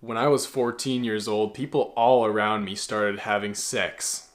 When I was 14 years old, people all around me started having sex.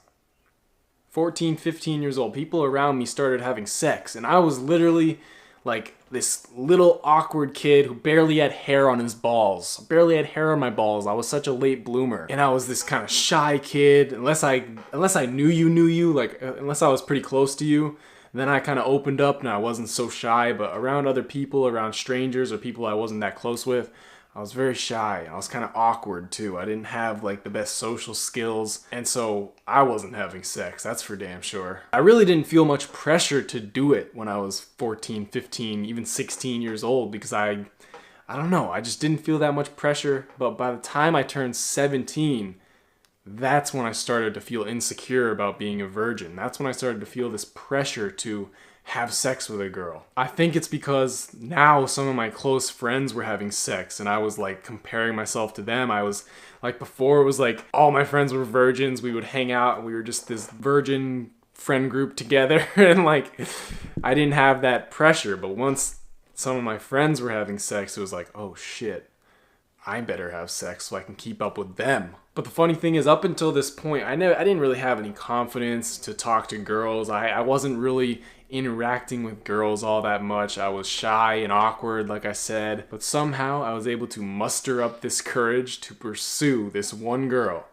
14, 15 years old, people around me started having sex. And I was literally like this little awkward kid who barely had hair on his balls. Barely had hair on my balls. I was such a late bloomer. And I was this kind of shy kid. Unless I knew you, like unless I was pretty close to you. Then I kind of opened up and I wasn't so shy, but around other people, around strangers or people I wasn't that close with, I was very shy. I was kind of awkward too. I didn't have like the best social skills, and so I wasn't having sex, that's for damn sure. I really didn't feel much pressure to do it when I was 14, 15, even 16 years old because I don't know, I just didn't feel that much pressure, but by the time I turned 17, that's when I started to feel insecure about being a virgin. That's when I started to feel this pressure to have sex with a girl. I think it's because now some of my close friends were having sex and I was like comparing myself to them. I was like, before it was like all my friends were virgins. We would hang out and we were just this virgin friend group together and like I didn't have that pressure. But once some of my friends were having sex, it was like, oh shit, I better have sex so I can keep up with them. But the funny thing is, up until this point, I didn't really have any confidence to talk to girls. I wasn't really interacting with girls all that much. I was shy and awkward, like I said. But somehow I was able to muster up this courage to pursue this one girl.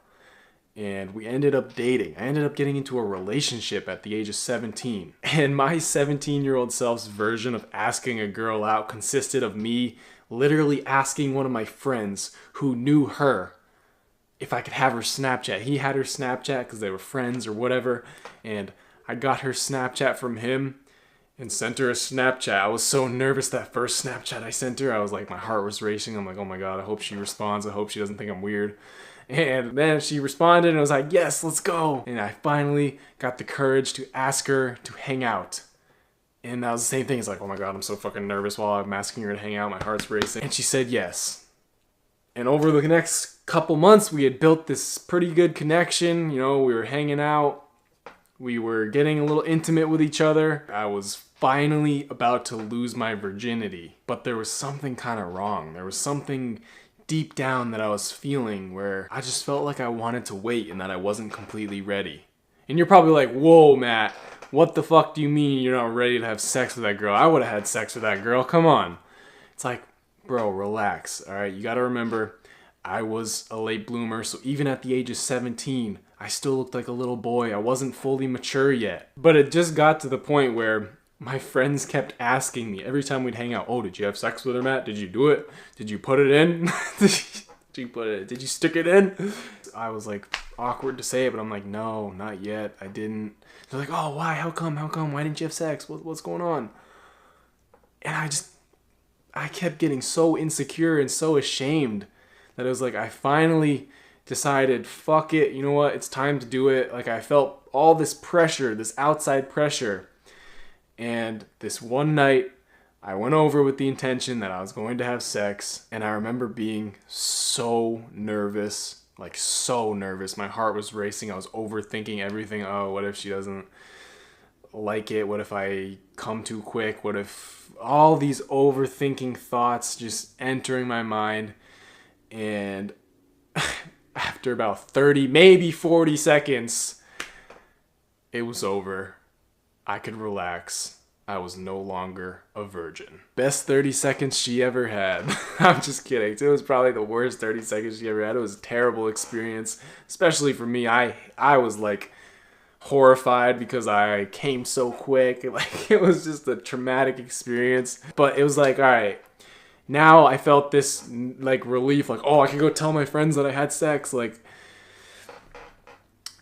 And we ended up dating. I ended up getting into a relationship at the age of 17. And my 17-year-old self's version of asking a girl out consisted of me literally asking one of my friends who knew her if I could have her Snapchat. He had her Snapchat because they were friends or whatever, and I got her Snapchat from him and sent her a Snapchat. I was so nervous that first Snapchat I sent her. I was like, my heart was racing. I'm like, oh my god, I hope she responds. I hope she doesn't think I'm weird. And then she responded and I was like, yes, let's go. And I finally got the courage to ask her to hang out. And that was the same thing. It's like, oh my god, I'm so fucking nervous while I'm asking her to hang out. My heart's racing. And she said yes. And over the next couple months, we had built this pretty good connection. You know, we were hanging out. We were getting a little intimate with each other. I was finally about to lose my virginity. But there was something kind of wrong. There was something deep down that I was feeling where I just felt like I wanted to wait and that I wasn't completely ready. And you're probably like, whoa, Matt, what the fuck do you mean you're not ready to have sex with that girl? I would have had sex with that girl. Come on. It's like, bro, relax. All right, you got to remember, I was a late bloomer, so even at the age of 17, I still looked like a little boy. I wasn't fully mature yet. But it just got to the point where my friends kept asking me every time we'd hang out, oh, did you have sex with her, Matt? Did you do it? Did you put it in? Did you stick it in? I was like awkward to say it, but I'm like, no, not yet. I didn't. They're like, oh, why? How come? Why didn't you have sex? What's going on? And I kept getting so insecure and so ashamed that it was like, I finally decided, fuck it. You know what? It's time to do it. Like, I felt all this pressure, this outside pressure. And this one night, I went over with the intention that I was going to have sex. And I remember being so nervous, like so nervous. My heart was racing. I was overthinking everything. Oh, what if she doesn't like it? What if I come too quick? What if all these overthinking thoughts just entering my mind? And after about 30, maybe 40 seconds, it was over. I could relax. I was no longer a virgin. Best 30 seconds she ever had. I'm just kidding. It was probably the worst 30 seconds she ever had. It was a terrible experience, especially for me. I was like horrified because I came so quick. Like, it was just a traumatic experience. But it was like, all right, now I felt this like relief, like, oh, I can go tell my friends that I had sex. Like,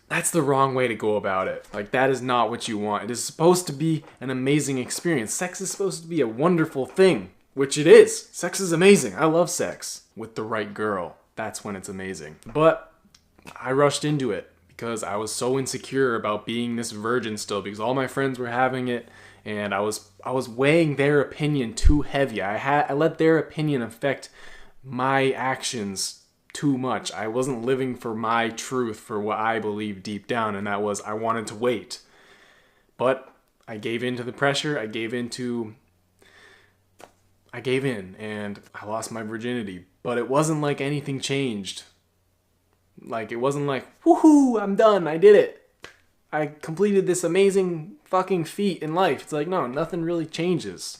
that's the wrong way to go about it. Like, that is not what you want. It is supposed to be an amazing experience. Sex is supposed to be a wonderful thing, which it is. Sex is amazing. I love sex. With the right girl, that's when it's amazing. But I rushed into it because I was so insecure about being this virgin still, because all my friends were having it and I was weighing their opinion too heavy. I let their opinion affect my actions too much. I wasn't living for my truth, for what I believed deep down, and that was I wanted to wait. But I gave in to the pressure. I gave in and I lost my virginity. But it wasn't like anything changed. Like, it wasn't like, woohoo, I'm done, I did it. I completed this amazing fucking feat in life. It's like, no, nothing really changes.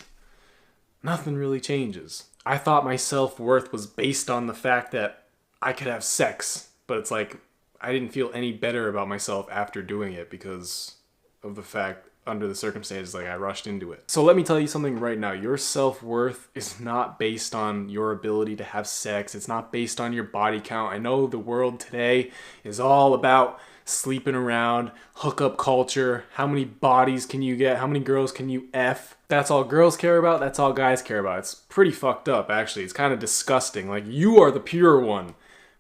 Nothing really changes. I thought my self-worth was based on the fact that I could have sex. But it's like, I didn't feel any better about myself after doing it because of the fact, under the circumstances, like I rushed into it. So let me tell you something right now. Your self-worth is not based on your ability to have sex. It's not based on your body count. I know the world today is all about sleeping around, hookup culture. How many bodies can you get? How many girls can you F? That's all girls care about. That's all guys care about. It's pretty fucked up, actually. It's kind of disgusting. Like, you are the pure one.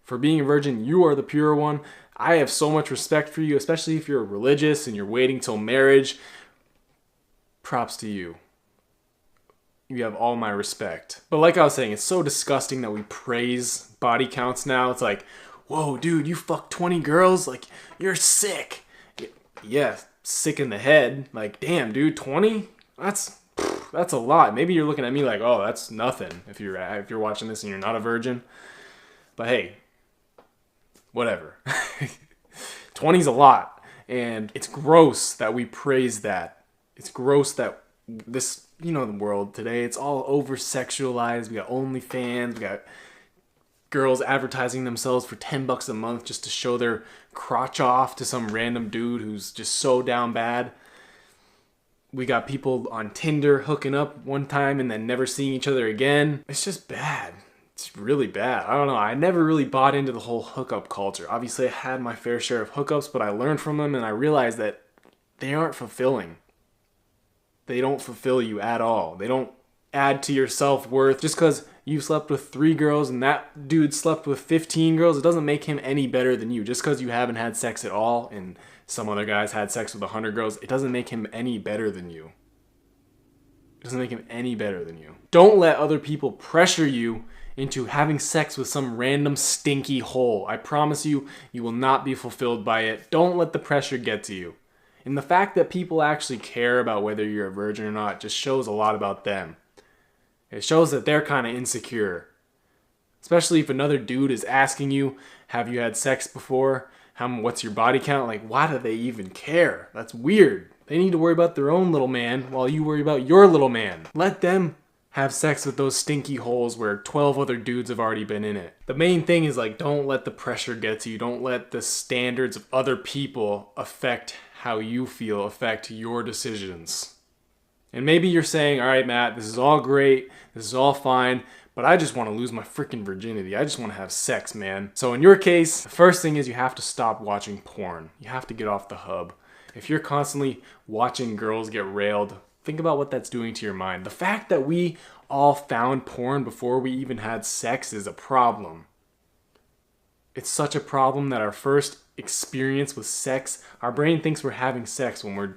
For being a virgin, you are the pure one. I have so much respect for you, especially if you're religious and you're waiting till marriage. Props to you. You have all my respect. But like I was saying, it's so disgusting that we praise body counts now. It's like, whoa, dude, you fucked 20 girls? Like, you're sick. Yeah, sick in the head. Like, damn, dude, 20? That's a lot. Maybe you're looking at me like, oh, that's nothing if you're watching this and you're not a virgin. But hey, whatever. 20's a lot. And it's gross that we praise that. It's gross that this, the world today, it's all over-sexualized. We got OnlyFans. We got girls advertising themselves for $10 a month just to show their crotch off to some random dude who's just so down bad. We got people on Tinder hooking up one time and then never seeing each other again. It's just bad. It's really bad. I don't know. I never really bought into the whole hookup culture. Obviously, I had my fair share of hookups, but I learned from them and I realized that they aren't fulfilling. They don't fulfill you at all. They don't add to your self-worth. Just because you slept with 3 girls and that dude slept with 15 girls, it doesn't make him any better than you. Just because you haven't had sex at all and some other guys had sex with 100 girls, it doesn't make him any better than you. It doesn't make him any better than you. Don't let other people pressure you into having sex with some random stinky hole. I promise you, you will not be fulfilled by it. Don't let the pressure get to you. And the fact that people actually care about whether you're a virgin or not just shows a lot about them. It shows that they're kind of insecure. Especially if another dude is asking you, have you had sex before? What's your body count? Like, why do they even care? That's weird. They need to worry about their own little man while you worry about your little man. Let them have sex with those stinky holes where 12 other dudes have already been in it. The main thing is, like, don't let the pressure get to you. Don't let the standards of other people affect how you feel, affect your decisions. And maybe you're saying, all right, Matt, this is all great, this is all fine, but I just want to lose my freaking virginity. I just want to have sex, man. So in your case, the first thing is you have to stop watching porn. You have to get off the hub. If you're constantly watching girls get railed, think about what that's doing to your mind. The fact that we all found porn before we even had sex is a problem. It's such a problem that our first experience with sex, our brain thinks we're having sex when we're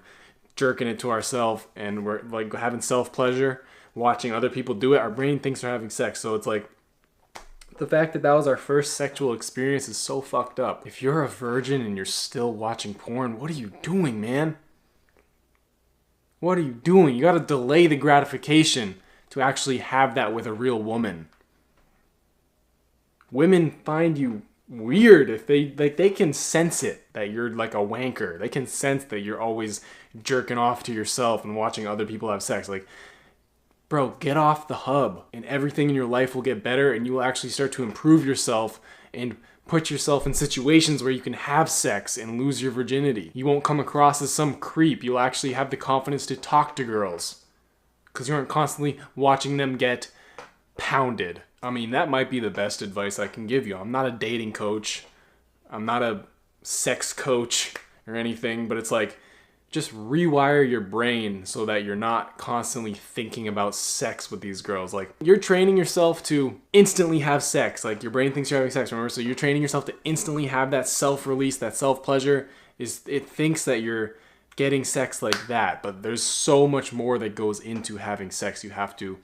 jerking it to ourselves and we're like having self-pleasure, watching other people do it. Our brain thinks we're having sex. So it's like, the fact that that was our first sexual experience is so fucked up. If you're a virgin and you're still watching porn, what are you doing, man? What are you doing? You gotta delay the gratification to actually have that with a real woman. Women find you weird if they can sense it that you're like a wanker. They can sense that you're always jerking off to yourself and watching other people have sex. Like, bro, get off the hub and everything in your life will get better and you will actually start to improve yourself and put yourself in situations where you can have sex and lose your virginity. You won't come across as some creep. You'll actually have the confidence to talk to girls because you aren't constantly watching them get pounded. I mean, that might be the best advice I can give you. I'm not a dating coach. I'm not a sex coach or anything, but it's like, just rewire your brain so that you're not constantly thinking about sex with these girls. Like, you're training yourself to instantly have sex. Like, your brain thinks you're having sex, remember? So you're training yourself to instantly have that self-release, that self-pleasure. It thinks that you're getting sex like that, but there's so much more that goes into having sex. You have to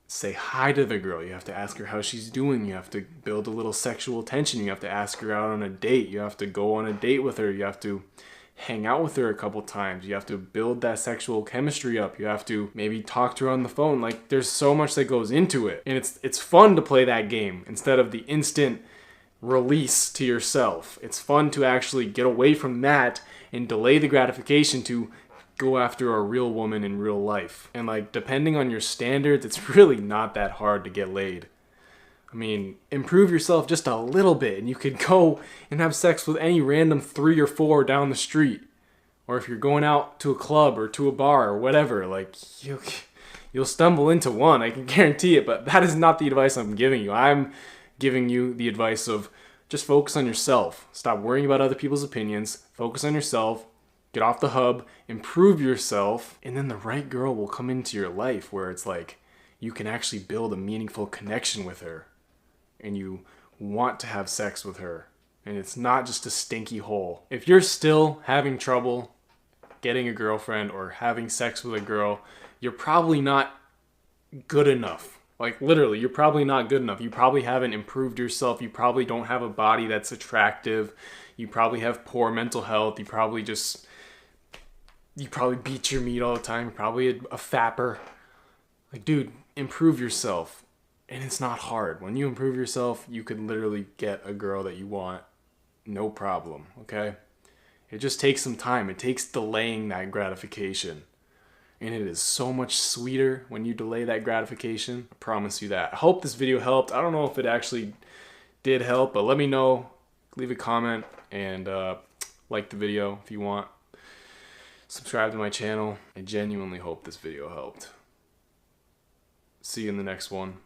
say hi to the girl. You have to ask her how she's doing. You have to build a little sexual tension. You have to ask her out on a date. You have to go on a date with her. You have to hang out with her a couple times. You have to build that sexual chemistry up. You have to maybe talk to her on the phone. Like, there's so much that goes into it. And it's fun to play that game instead of the instant release to yourself. It's fun to actually get away from that and delay the gratification to go after a real woman in real life. And like, depending on your standards, it's really not that hard to get laid. I mean, improve yourself just a little bit and you could go and have sex with any random 3 or 4 down the street. Or if you're going out to a club or to a bar or whatever, like, you'll stumble into one, I can guarantee it. But that is not the advice I'm giving you. I'm giving you the advice of just focus on yourself. Stop worrying about other people's opinions. Focus on yourself. Get off the hub. Improve yourself. And then the right girl will come into your life where it's like you can actually build a meaningful connection with her. And you want to have sex with her. And it's not just a stinky hole. If you're still having trouble getting a girlfriend or having sex with a girl, you're probably not good enough. Like, literally, you're probably not good enough. You probably haven't improved yourself. You probably don't have a body that's attractive. You probably have poor mental health. You probably beat your meat all the time. You're probably a fapper. Like, dude, improve yourself. And it's not hard. When you improve yourself, you could literally get a girl that you want. No problem, okay? It just takes some time. It takes delaying that gratification. And it is so much sweeter when you delay that gratification. I promise you that. I hope this video helped. I don't know if it actually did help, but let me know. Leave a comment and like the video if you want. Subscribe to my channel. I genuinely hope this video helped. See you in the next one.